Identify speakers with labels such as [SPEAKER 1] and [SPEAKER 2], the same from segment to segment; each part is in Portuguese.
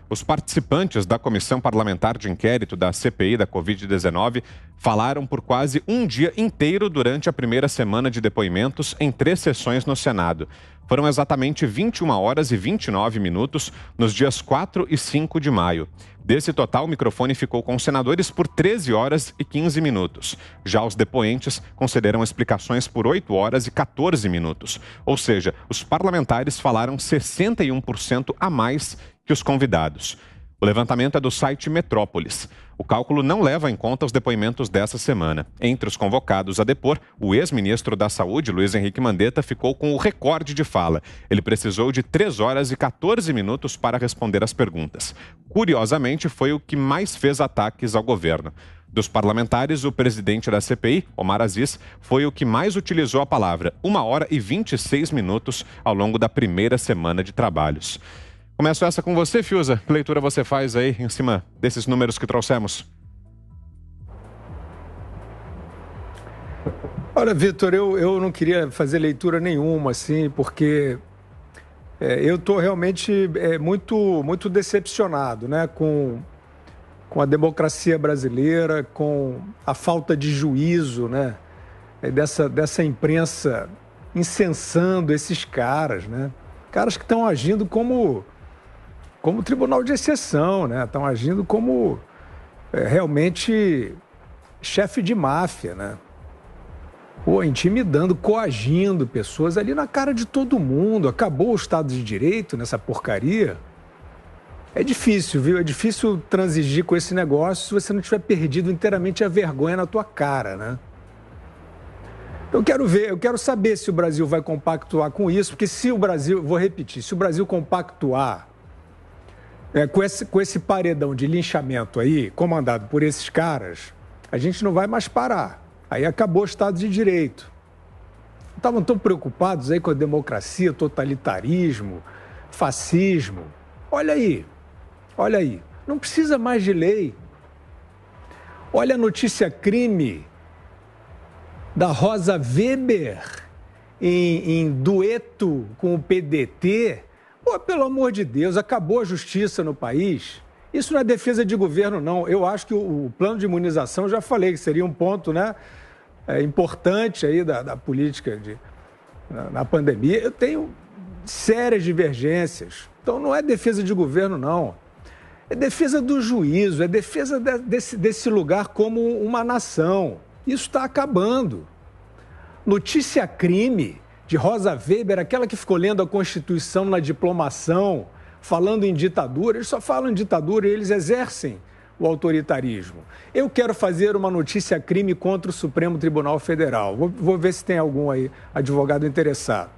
[SPEAKER 1] Os participantes da Comissão Parlamentar de Inquérito da CPI da Covid-19 falaram por quase um dia inteiro durante a primeira semana de depoimentos em 3 sessões no Senado. Foram exatamente 21 horas e 29 minutos nos dias 4 e 5 de maio. Desse total, o microfone ficou com os senadores por 13 horas e 15 minutos. Já os depoentes concederam explicações por 8 horas e 14 minutos. Ou seja, os parlamentares falaram 61% a mais que os convidados. O levantamento é do site Metrópolis. O cálculo não leva em conta os depoimentos dessa semana. Entre os convocados a depor, o ex-ministro da Saúde, Luiz Henrique Mandetta, ficou com o recorde de fala. Ele precisou de 3 horas e 14 minutos para responder às perguntas. Curiosamente, foi o que mais fez ataques ao governo. Dos parlamentares, o presidente da CPI, Omar Aziz, foi o que mais utilizou a palavra, 1 hora e 26 minutos ao longo da primeira semana de trabalhos. Começo essa com você, Fiuza. Que leitura você faz aí em cima desses números que trouxemos?
[SPEAKER 2] Olha, Vitor, eu não queria fazer leitura nenhuma, assim, porque eu estou realmente muito decepcionado, né, com a democracia brasileira, com a falta de juízo, né, dessa imprensa incensando esses caras, né, caras que estão agindo como tribunal de exceção, né? Estão agindo como realmente chefe de máfia, né? Pô, intimidando, coagindo pessoas ali na cara de todo mundo. Acabou o Estado de Direito nessa porcaria. É difícil, viu? É difícil transigir com esse negócio se você não tiver perdido inteiramente a vergonha na tua cara, né? Eu quero saber se o Brasil vai compactuar com isso, porque se o Brasil, vou repetir, se o Brasil compactuar com esse paredão de linchamento aí, comandado por esses caras, a gente não vai mais parar. Aí acabou o Estado de Direito. Estavam tão preocupados aí com a democracia, totalitarismo, fascismo. Olha aí. Não precisa mais de lei. Olha a notícia crime da Rosa Weber em dueto com o PDT. Pô, pelo amor de Deus, acabou a justiça no país. Isso não é defesa de governo, não. Eu acho que o plano de imunização, já falei, que seria um ponto, né, importante aí da política na pandemia. Eu tenho sérias divergências. Então, não é defesa de governo, não. É defesa do juízo, é defesa desse lugar como uma nação. Isso está acabando. Notícia crime de Rosa Weber, aquela que ficou lendo a Constituição na diplomação, falando em ditadura. Eles só falam em ditadura e eles exercem o autoritarismo. Eu quero fazer uma notícia crime contra o Supremo Tribunal Federal. Vou ver se tem algum aí advogado interessado.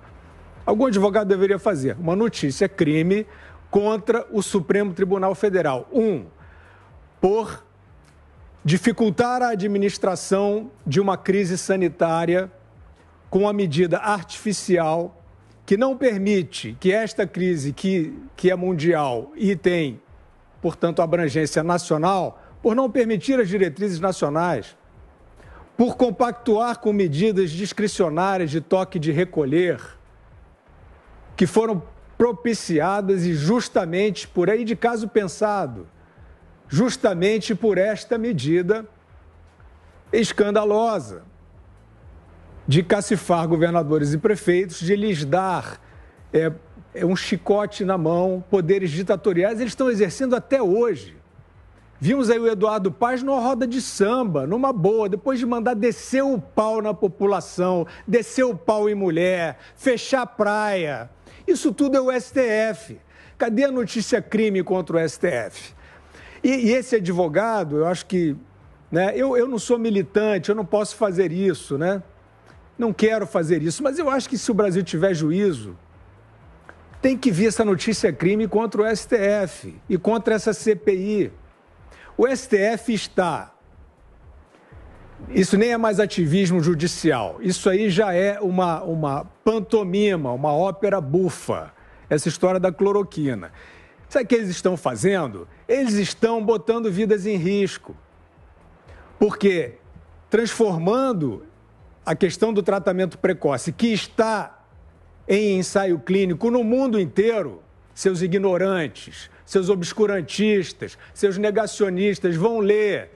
[SPEAKER 2] Algum advogado deveria fazer uma notícia crime contra o Supremo Tribunal Federal. Por dificultar a administração de uma crise sanitária com uma medida artificial que não permite que esta crise, que é mundial e tem, portanto, abrangência nacional, por não permitir as diretrizes nacionais, por compactuar com medidas discricionárias de toque de recolher, que foram propiciadas e justamente por aí de caso pensado, justamente por esta medida escandalosa de cacifar governadores e prefeitos, de lhes dar um chicote na mão, poderes ditatoriais, eles estão exercendo até hoje. Vimos aí o Eduardo Paes numa roda de samba, numa boa, depois de mandar descer o pau na população, descer o pau em mulher, fechar a praia. Isso tudo é o STF. Cadê a notícia crime contra o STF? E esse advogado, eu acho que, né, eu não sou militante, eu não posso fazer isso, né? Não quero fazer isso, mas eu acho que se o Brasil tiver juízo, tem que vir essa notícia crime contra o STF e contra essa CPI. O STF está... Isso nem é mais ativismo judicial, isso aí já é uma pantomima, uma ópera bufa, essa história da cloroquina. Sabe o que eles estão fazendo? Eles estão botando vidas em risco, porque transformando a questão do tratamento precoce, que está em ensaio clínico no mundo inteiro, seus ignorantes, seus obscurantistas, seus negacionistas, vão ler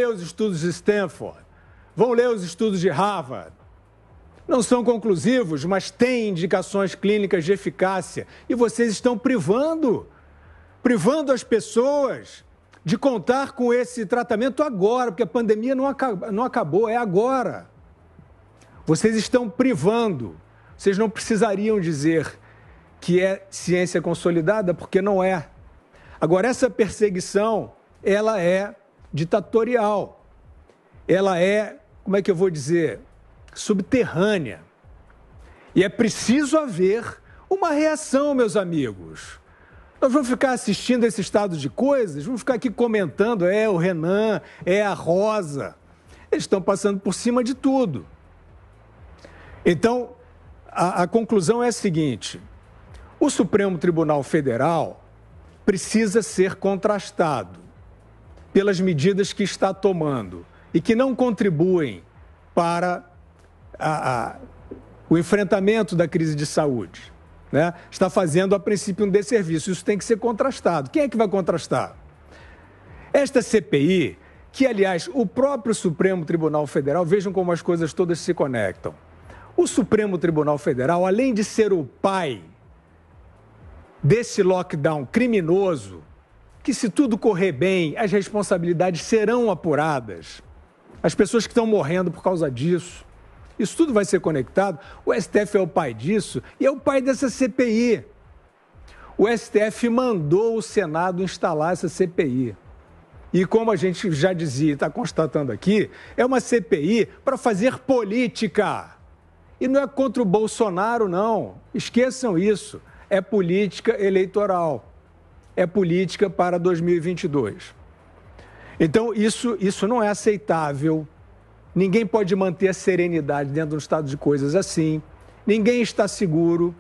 [SPEAKER 2] os estudos de Stanford, vão ler os estudos de Harvard. Não são conclusivos, mas têm indicações clínicas de eficácia. E vocês estão privando as pessoas de contar com esse tratamento agora, porque a pandemia não acabou, é agora. Vocês estão privando. Vocês não precisariam dizer que é ciência consolidada, porque não é. Agora, essa perseguição, ela é ditatorial. Ela é, como é que eu vou dizer, subterrânea. E é preciso haver uma reação, meus amigos. Nós vamos ficar assistindo esse estado de coisas, vamos ficar aqui comentando, o Renan, a Rosa. Eles estão passando por cima de tudo. Então, a conclusão é a seguinte: o Supremo Tribunal Federal precisa ser contrastado pelas medidas que está tomando e que não contribuem para o enfrentamento da crise de saúde, né? Está fazendo, a princípio, um desserviço. Isso tem que ser contrastado. Quem é que vai contrastar? Esta CPI, que, aliás, o próprio Supremo Tribunal Federal, vejam como as coisas todas se conectam. O Supremo Tribunal Federal, além de ser o pai desse lockdown criminoso, que, se tudo correr bem, as responsabilidades serão apuradas, as pessoas que estão morrendo por causa disso, isso tudo vai ser conectado. O STF é o pai disso e é o pai dessa CPI. O STF mandou o Senado instalar essa CPI. E como a gente já dizia e está constatando aqui, é uma CPI para fazer política. E não é contra o Bolsonaro, não. Esqueçam isso. É política eleitoral. É política para 2022. Então, isso não é aceitável. Ninguém pode manter a serenidade dentro de um estado de coisas assim. Ninguém está seguro.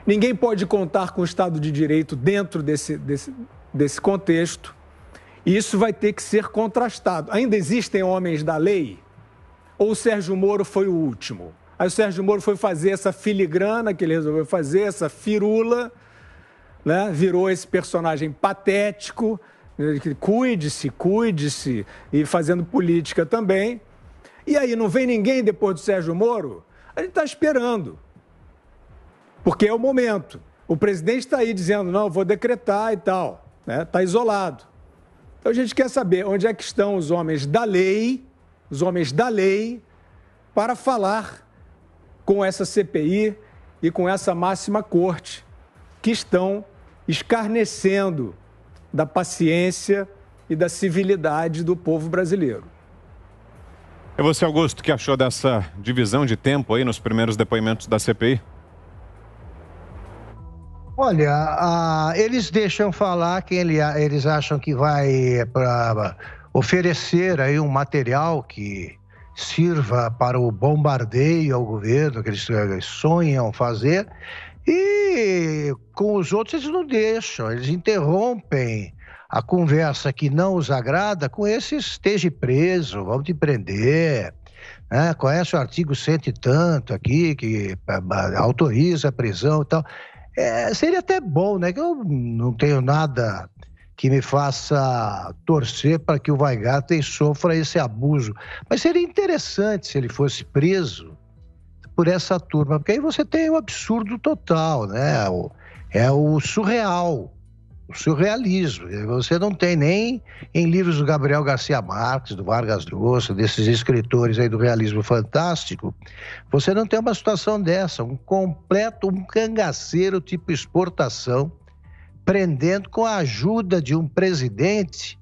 [SPEAKER 2] Ninguém pode contar com o Estado de Direito dentro desse contexto. E isso vai ter que ser contrastado. Ainda existem homens da lei? Ou o Sérgio Moro foi o último? Aí o Sérgio Moro foi fazer essa filigrana que ele resolveu fazer, essa firula, né? Virou esse personagem patético, cuide-se, e fazendo política também. E aí não vem ninguém depois do Sérgio Moro? A gente está esperando, porque é o momento. O presidente está aí dizendo, não, vou decretar e tal, né? Está isolado. Então a gente quer saber onde é que estão os homens da lei, para falar com essa CPI e com essa máxima corte, que estão escarnecendo da paciência e da civilidade do povo brasileiro.
[SPEAKER 1] E você, Augusto, o que achou dessa divisão de tempo aí nos primeiros depoimentos da CPI?
[SPEAKER 3] Olha, eles deixam falar que eles acham que vai oferecer aí um material que sirva para o bombardeio ao governo, que eles sonham fazer, e com os outros eles não deixam, eles interrompem a conversa que não os agrada com esse esteja preso, vamos te prender, né? Conhece o artigo 100 e tanto aqui, que autoriza a prisão e tal. Seria até bom, né? Que eu não tenho nada que me faça torcer para que o Weingarten sofra esse abuso. Mas seria interessante se ele fosse preso por essa turma, porque aí você tem o absurdo total, né? É o surreal, o surrealismo. Você não tem nem em livros do Gabriel Garcia Marques, do Vargas Llosa, desses escritores aí do realismo fantástico, você não tem uma situação dessa, um cangaceiro tipo exportação, prendendo com a ajuda de um presidente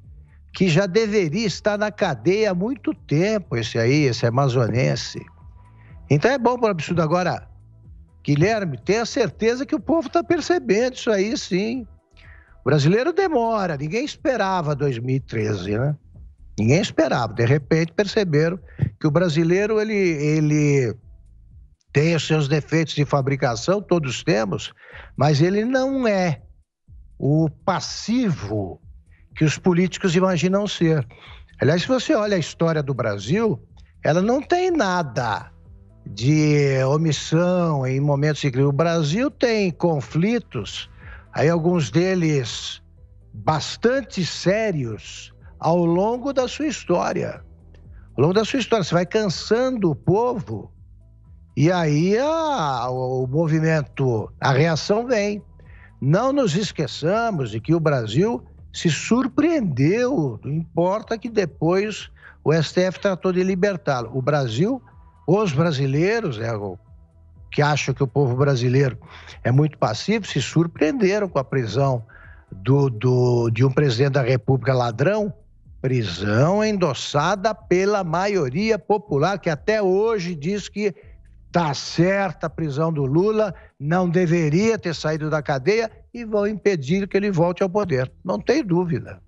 [SPEAKER 3] que já deveria estar na cadeia há muito tempo, esse amazonense. Então é bom para o absurdo. Agora, Guilherme, tenha certeza que o povo está percebendo isso aí, sim. O brasileiro demora, ninguém esperava 2013, né? Ninguém esperava. De repente perceberam que o brasileiro, ele tem os seus defeitos de fabricação, todos temos, mas ele não é o passivo que os políticos imaginam ser. Aliás, se você olha a história do Brasil, ela não tem nada de omissão em momentos em que o Brasil tem conflitos aí alguns deles bastante sérios ao longo da sua história. Ao longo da sua história, você vai cansando o povo e aí o movimento, a reação vem. Não nos esqueçamos de que o Brasil se surpreendeu, não importa que depois o STF tratou de libertá-lo. O Brasil, os brasileiros, que acham que o povo brasileiro é muito passivo, se surpreenderam com a prisão de um presidente da República ladrão, prisão endossada pela maioria popular, que até hoje diz que está certa a prisão do Lula, não deveria ter saído da cadeia e vão impedir que ele volte ao poder. Não tem dúvida.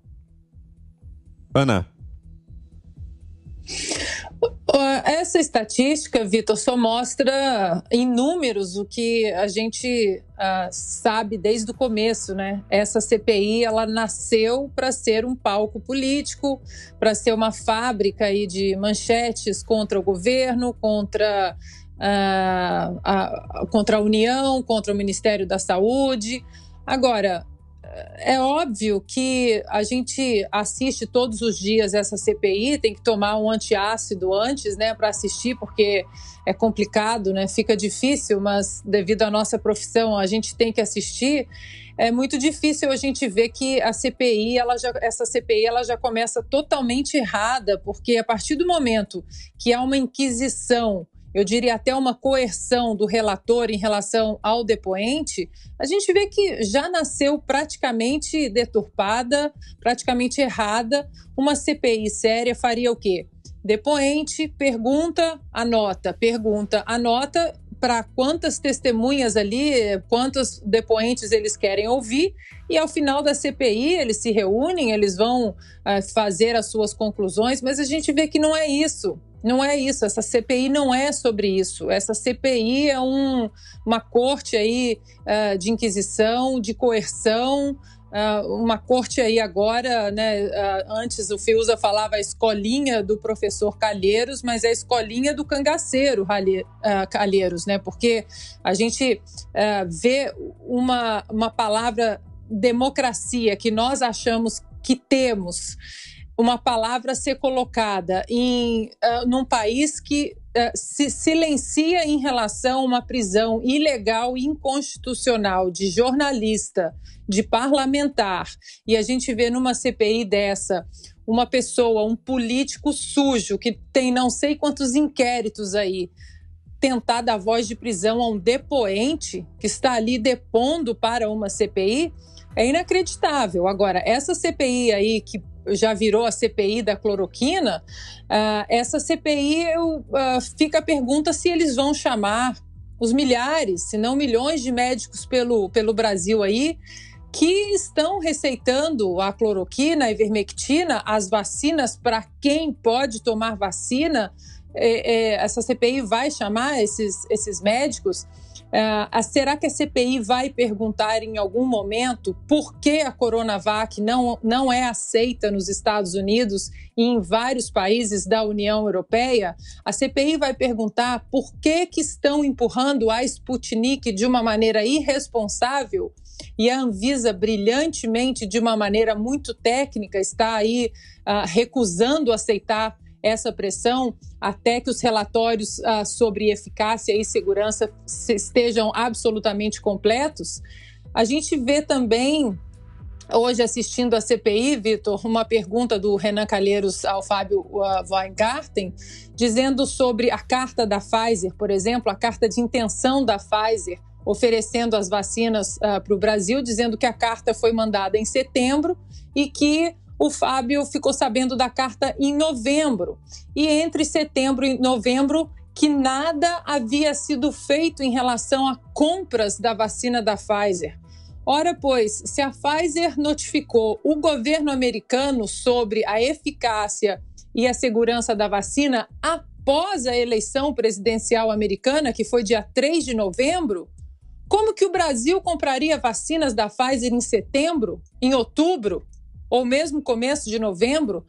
[SPEAKER 1] Ana.
[SPEAKER 4] Essa estatística, Vitor, só mostra em números o que a gente sabe desde o começo, né? Essa CPI, ela nasceu para ser um palco político, para ser uma fábrica aí de manchetes contra o governo, contra a União, contra o Ministério da Saúde. Agora, é óbvio que a gente assiste todos os dias essa CPI, tem que tomar um antiácido antes, né, para assistir, porque é complicado, né, fica difícil, mas devido à nossa profissão a gente tem que assistir. É muito difícil a gente ver que essa CPI ela já começa totalmente errada, porque a partir do momento que há uma inquisição, eu diria até uma coerção do relator em relação ao depoente, a gente vê que já nasceu praticamente deturpada, praticamente errada. Uma CPI séria faria o quê? Depoente, pergunta, anota para quantas testemunhas ali, quantos depoentes eles querem ouvir, e ao final da CPI eles se reúnem, eles vão fazer as suas conclusões, mas a gente vê que não é isso. Não é isso, essa CPI não é sobre isso. Essa CPI é uma corte aí de inquisição, de coerção, uma corte aí agora, né? Antes o Fiuza falava a escolinha do professor Calheiros, mas é a escolinha do cangaceiro Calheiros, né? Porque a gente vê uma palavra democracia que nós achamos que temos, uma palavra ser colocada num país que se silencia em relação a uma prisão ilegal e inconstitucional de jornalista, de parlamentar, e a gente vê numa CPI dessa uma pessoa, um político sujo, que tem não sei quantos inquéritos aí, tentar dar voz de prisão a um depoente que está ali depondo para uma CPI, é inacreditável. Agora, essa CPI aí que já virou a CPI da cloroquina, essa CPI fica a pergunta se eles vão chamar os milhares, se não milhões de médicos pelo Brasil aí, que estão receitando a cloroquina, a ivermectina, as vacinas para quem pode tomar vacina. Essa CPI vai chamar esses médicos? Será que a CPI vai perguntar em algum momento por que a Coronavac não é aceita nos Estados Unidos e em vários países da União Europeia? A CPI vai perguntar por que estão empurrando a Sputnik de uma maneira irresponsável e a Anvisa, brilhantemente, de uma maneira muito técnica, está aí recusando aceitar essa pressão até que os relatórios sobre eficácia e segurança estejam absolutamente completos. A gente vê também, hoje assistindo a CPI, Vitor, uma pergunta do Renan Calheiros ao Fábio Weingarten, dizendo sobre a carta da Pfizer, por exemplo, a carta de intenção da Pfizer, oferecendo as vacinas para o Brasil, dizendo que a carta foi mandada em setembro e que o Fábio ficou sabendo da carta em novembro. E entre setembro e novembro, que nada havia sido feito em relação a compras da vacina da Pfizer. Ora, pois, se a Pfizer notificou o governo americano sobre a eficácia e a segurança da vacina após a eleição presidencial americana, que foi dia 3 de novembro, como que o Brasil compraria vacinas da Pfizer em setembro, em outubro? Ou mesmo começo de novembro?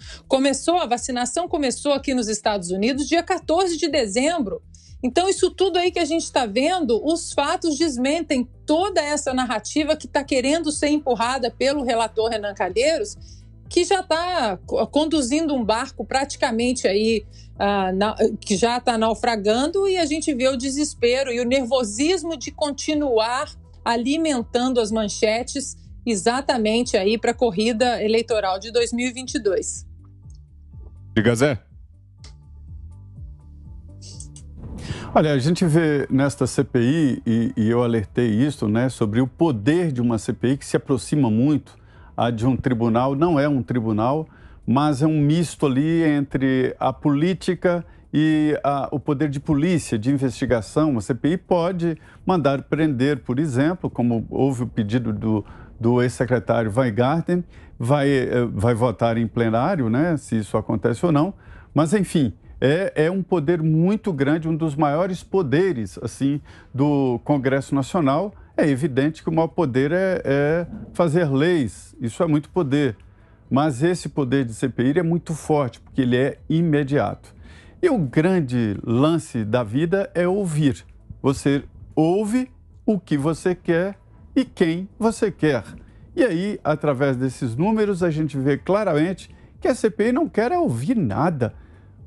[SPEAKER 4] A vacinação começou aqui nos Estados Unidos dia 14 de dezembro. Então, isso tudo aí que a gente está vendo, os fatos desmentem toda essa narrativa que está querendo ser empurrada pelo relator Renan Calheiros, que já está conduzindo um barco praticamente aí, que já está naufragando, e a gente vê o desespero e o nervosismo de continuar alimentando as manchetes exatamente aí para a corrida eleitoral de 2022.
[SPEAKER 1] Diga, Zé.
[SPEAKER 5] Olha, a gente vê nesta CPI, e eu alertei isso, né, sobre o poder de uma CPI que se aproxima muito a de um tribunal. Não é um tribunal, mas é um misto ali entre a política e o poder de polícia, de investigação. Uma CPI pode mandar prender, por exemplo, como houve o pedido do ex-secretário Weingarten, vai votar em plenário, né, se isso acontece ou não, mas enfim... É um poder muito grande, um dos maiores poderes assim, do Congresso Nacional. É evidente que o maior poder é fazer leis, isso é muito poder. Mas esse poder de CPI é muito forte, porque ele é imediato. E o grande lance da vida é ouvir. Você ouve o que você quer e quem você quer. E aí, através desses números, a gente vê claramente que a CPI não quer ouvir nada.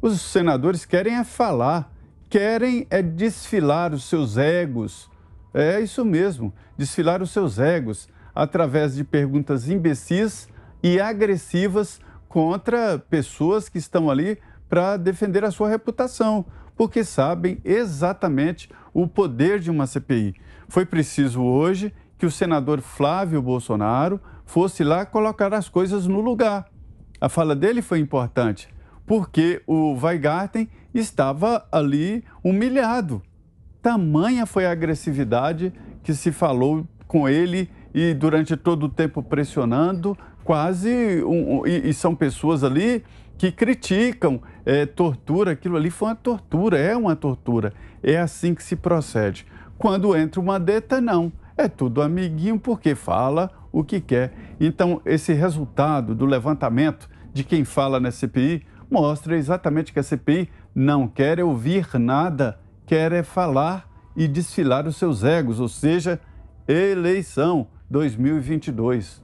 [SPEAKER 5] Os senadores querem é falar, querem é desfilar os seus egos. É isso mesmo, desfilar os seus egos através de perguntas imbecis e agressivas contra pessoas que estão ali para defender a sua reputação, porque sabem exatamente o poder de uma CPI. Foi preciso hoje que o senador Flávio Bolsonaro fosse lá colocar as coisas no lugar. A fala dele foi importante, porque o Weingarten estava ali humilhado. Tamanha foi a agressividade que se falou com ele e durante todo o tempo pressionando, e são pessoas ali que criticam tortura. Aquilo ali foi uma tortura, é uma tortura. É assim que se procede. Quando entra uma Mandetta, não. É tudo amiguinho porque fala o que quer. Então, esse resultado do levantamento de quem fala na CPI mostra exatamente que a CPI não quer ouvir nada, quer é falar e desfilar os seus egos, ou seja, eleição 2022.